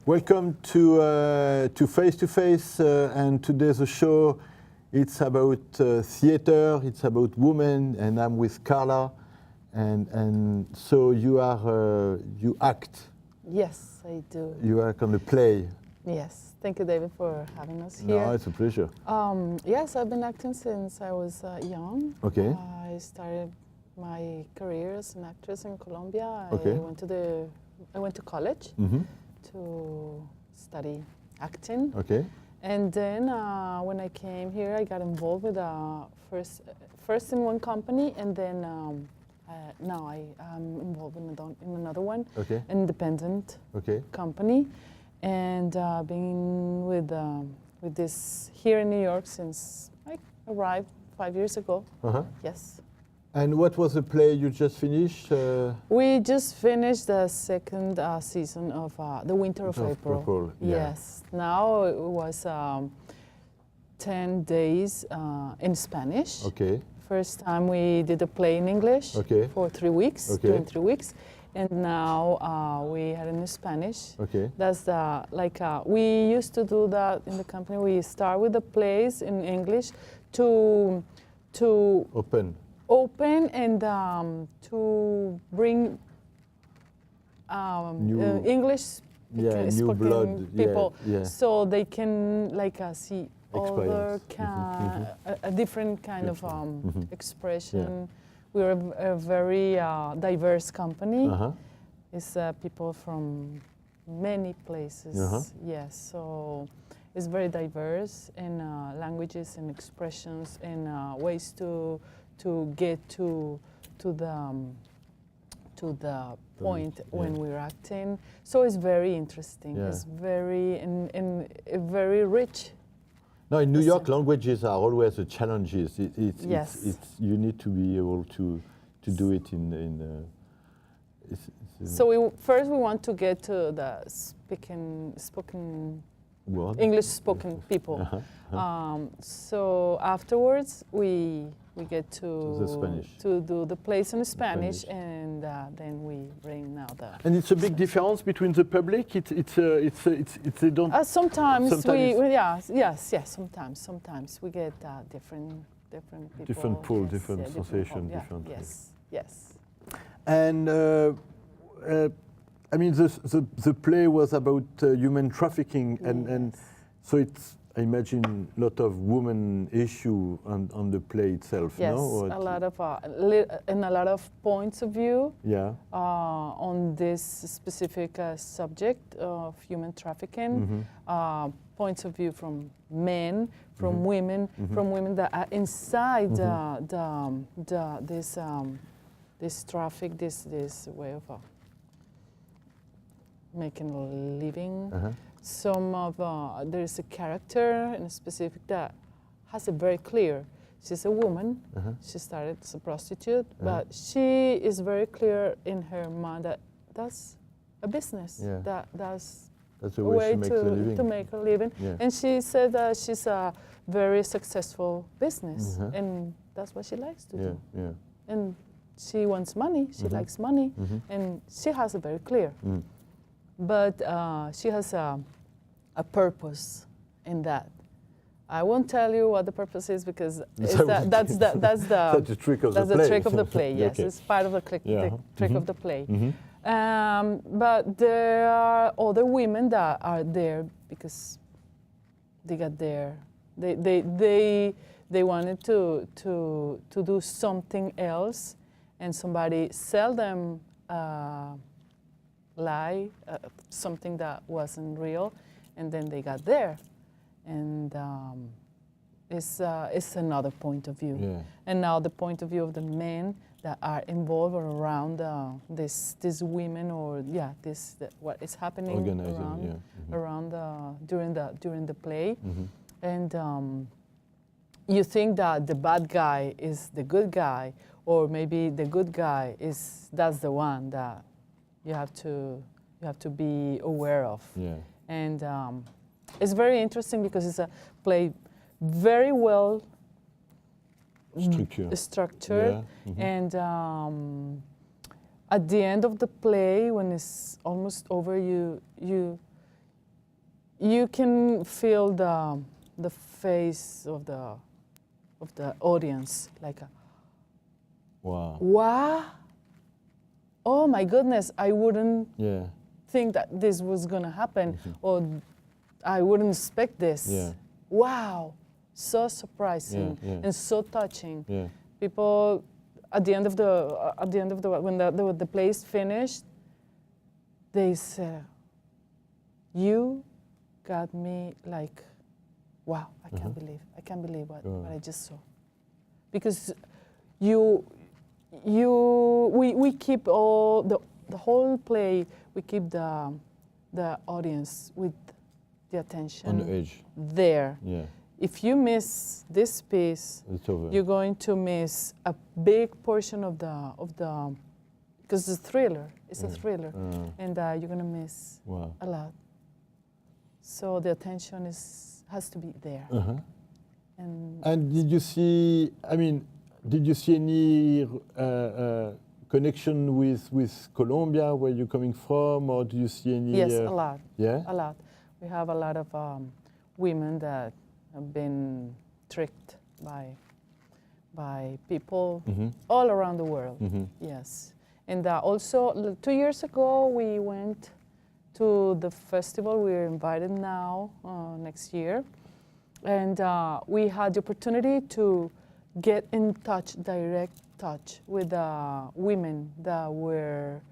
Welcome to Face to Face, and today's a show. It's about theater, it's about women, and I'm with Carla, and so you act. Yes, I do. You act on the play. Yes, thank you, David, for having us here. No, it's a pleasure. Yes, I've been acting since I was young. Okay. I started my career as an actress in Colombia. Okay. I went to college to study acting. Okay. And then when I came here, I got involved with first in one company, and then now I'm involved in another one, Okay. independent Okay. company, and been with this here in New York since I arrived 5 years ago. Yes. And what was the play you just finished? We just finished the second season of The Winter of April. Yeah. Yes. Now it was 10 days in Spanish. Okay. First time we did a play in English for 3 weeks, Okay. during 3 weeks. And now we had it in Spanish. Okay. That's we used to do that in the company. We start with the plays in English to open and to bring English new blood people, yeah. so they can see Experience. a different kind of expression. Yeah. We're a very diverse company. It's people from many places. Yes, so it's very diverse in languages and expressions and ways to get to the point when we're acting. So it's very interesting. Yeah. It's very very rich. No, in New York, languages are always a challenge. Yes. You need to be able to do it in. So first we want to get to the spoken word. English spoken people. So afterwards we get to do the plays in Spanish. And then we bring now the. And it's a big difference between the public. It's they don't. Sometimes sometimes we get different people. Different pool, different sensation, different. Yes. And I mean the play was about human trafficking, and so it's. I imagine a lot of women issue on the play itself. Yes, no? a lot of and a lot of points of view. Yeah. On this specific subject of human trafficking. Points of view from men, from women, from women that are inside this traffic, this way of making a living. There's a character in a specific that has a very clear. She's a woman. She started as a prostitute, but she is very clear in her mind that that's a business. Yeah. That's a way to make a living. Yeah. And she said that she's a very successful business, and that's what she likes to do. Yeah. And she wants money. She likes money, and she has it very clear. But she has a purpose in that. I won't tell you what the purpose is because that's the trick of the play. That's the trick of the play. Yes, Okay. it's part of the trick of the play. But there are other women that are there because they got there. They wanted to do something else, and somebody sell them lie, something that wasn't real, and then they got there, and it's another point of view. Yeah. And now the point of view of the men that are involved or around these women, or what is happening around during the play, and you think that the bad guy is the good guy, or maybe the good guy that's the one that you have to be aware of. Yeah. And it's very interesting because it's a play very well structured. Yeah. And at the end of the play, when it's almost over, you you can feel the face of the audience, like a, wow. wow, oh my goodness, I wouldn't Yeah. think that this was gonna happen, or I wouldn't expect this. Yeah. Wow, so surprising and so touching. Yeah. People at the end of the when the play is finished, they say, "You got me like, wow, I can't believe what I just saw," because we keep all the whole play. We keep the audience with the attention On the edge. there. Yeah. If you miss this piece, It's over. you're going to miss a big portion of the because it's a thriller. It's a thriller, and you're gonna miss a lot. So the attention has to be there. And did you see? I mean, did you see any connection with Colombia, where you're coming from, or do you see any? Yes, a lot. Yeah. A lot. We have a lot of women that have been tricked by people all around the world. Yes, and also 2 years ago we went to the festival. We're invited now next year, and we had the opportunity to get in direct touch with women that were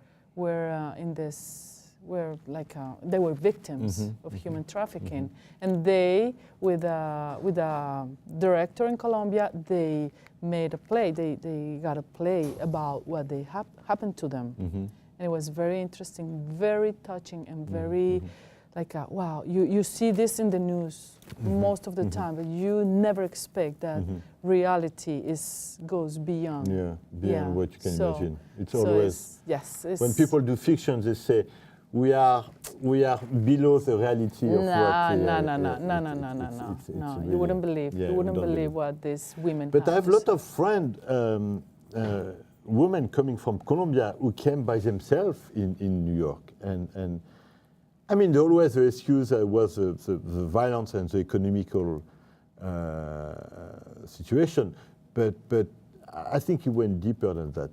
in this. They were victims of human trafficking, and they, with a director in Colombia, they made a play. They got a play about what they happened to them, and it was very interesting, very touching, and very wow. You see this in the news most of the time, but you never expect that reality goes beyond. Yeah, beyond what you can imagine. It's always when people do fiction, they say, we are below the reality of what. No. You wouldn't believe. You wouldn't believe what these women. But I have a lot of friends, women coming from Colombia who came by themselves in New York, and I mean, always the excuse was the violence and the economical situation, but I think it went deeper than that,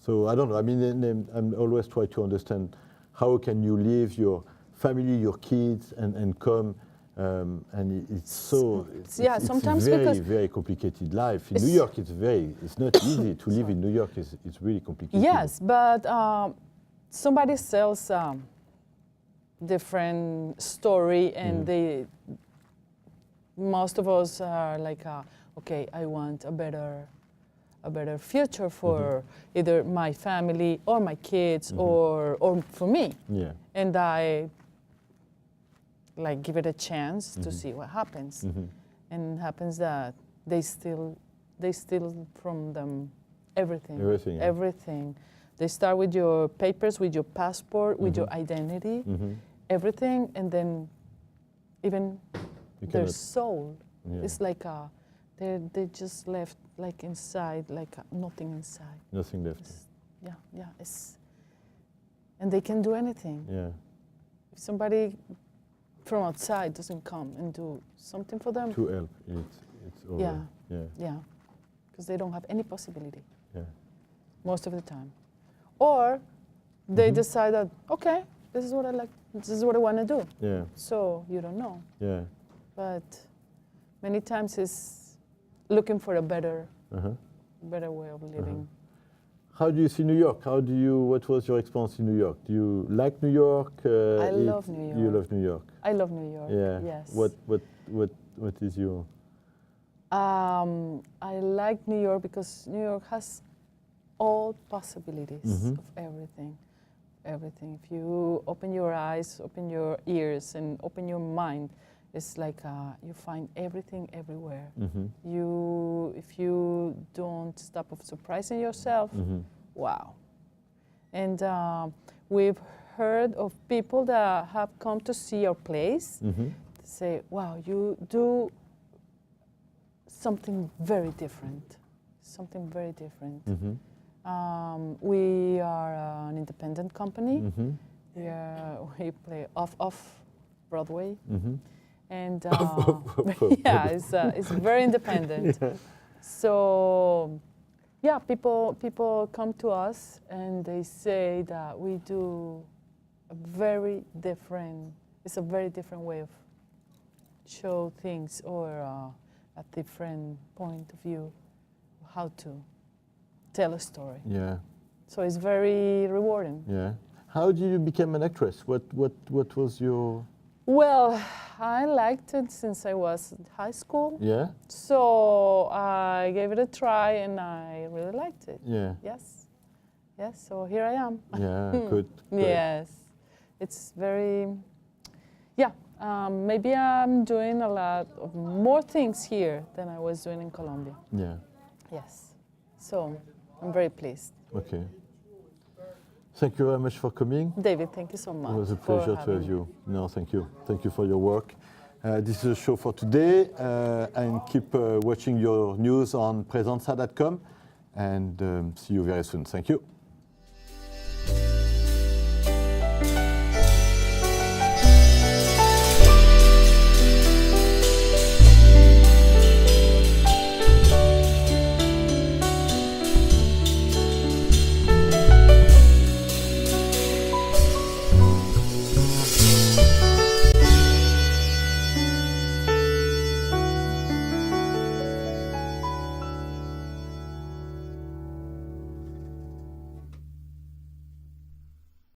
so I don't know. I mean, I'm always try to understand how can you leave your family, your kids, and come. And it's sometimes very, because very complicated life. In New York, it's not easy to live in New York. It's really complicated. Yes, but somebody sells different story, and most of us are like, okay, I want a better future for either my family or my kids or for me. Yeah. And I give it a chance to see what happens. And it happens that they steal from them everything. Everything. They start with your papers, with your passport, with your identity, everything, and then even their soul. Yeah. It's like they just left inside, nothing inside. Nothing left. And they can do anything. Yeah. If somebody from outside doesn't come and do something for them. To help, it's over. Yeah. Because they don't have any possibility. Yeah. Most of the time. Or they decide that, okay, this is what I like, this is what I want to do. Yeah. So you don't know. Yeah. But many times it's looking for a better way of living. How do you see New York? What was your experience in New York? Do you like New York? I love New York. You love New York? I love New York, yeah. Yes. What is your... I like New York because New York has all possibilities of everything. Everything. If you open your eyes, open your ears, and open your mind, it's like you find everything everywhere. If you don't stop of surprising yourself, wow. And we've heard of people that have come to see our place, say, wow, you do something very different, We are an independent company, we play off Broadway, and Yeah, it's very independent. Yeah. So yeah, people come to us and they say that we do a very different. It's a very different way of show things, or a different point of view, how to tell a story. Yeah. So it's very rewarding. Yeah. How did you become an actress? What was your? Well, I liked it since I was in high school. Yeah. So I gave it a try and I really liked it. Yeah. Yes. Yes, so here I am. Yeah. Good. Great. Yes. It's very, yeah. Maybe I'm doing a lot of more things here than I was doing in Colombia. Yeah. Yes. So I'm very pleased. Okay. Thank you very much for coming. David, thank you so much. It was a pleasure to have you. No, thank you. Thank you for your work. This is a show for today, and keep watching your news on presenza.com, and see you very soon. Thank you.